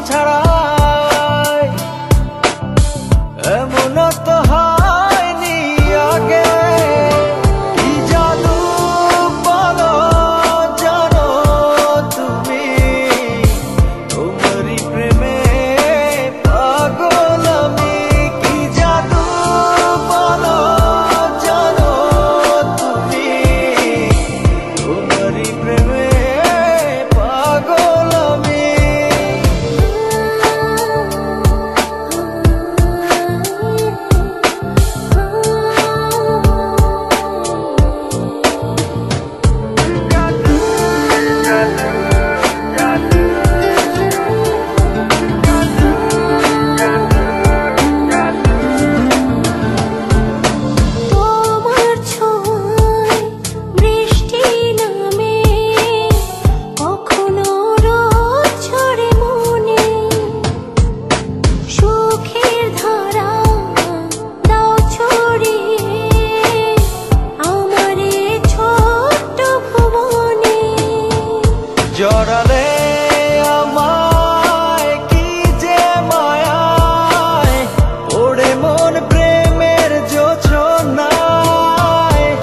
ছাড়াই এমন তো হয়নি আগে। কি জাদু বলো জানো তুমি, তোমারই প্রেমে পাগল আমি। কি জাদু বলো জানো তুমি, তোমারই প্রেমে পাগল আমি। জড়ালে আমায় কি যে মায়ায়, ওরে মন প্রেমের জোছনায়।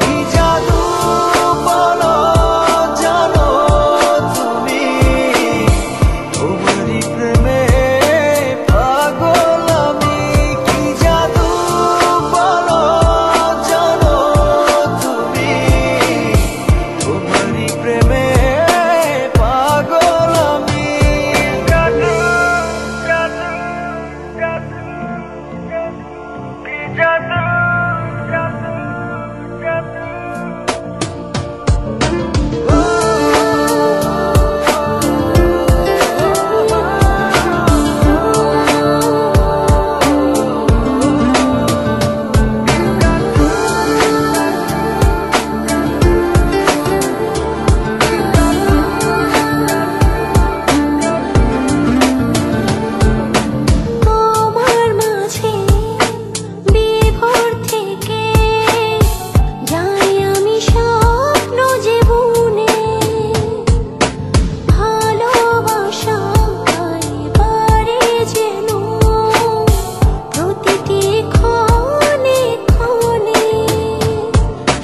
কি জাদু বলো জানো তুমি, তোমারই প্রেমে পাগল আমি। কি জাদু বলো জানো তুমি, তোমারই প্রেমে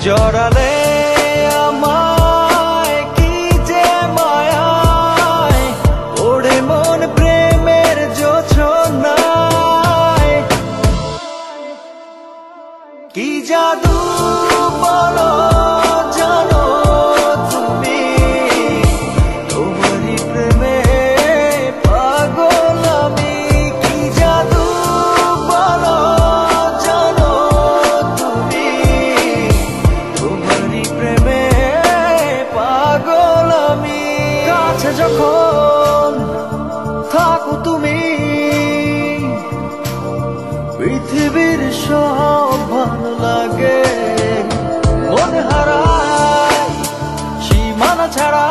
জড়ালে আমায় কি যে মায়ায়, ওরে মন প্রেমের জোছনায়। কি জাদু বলো জানো তুমি, তোমারই প্রেমে পাগল আমি। কি জাদু বলো জানো তুমি, তোমারই প্রেমে পাগল আমি। কাছে যখন থাকো তুমি, পৃথিবীর সব ভালো লাগে। মন হারায় সীমানা ছাড়া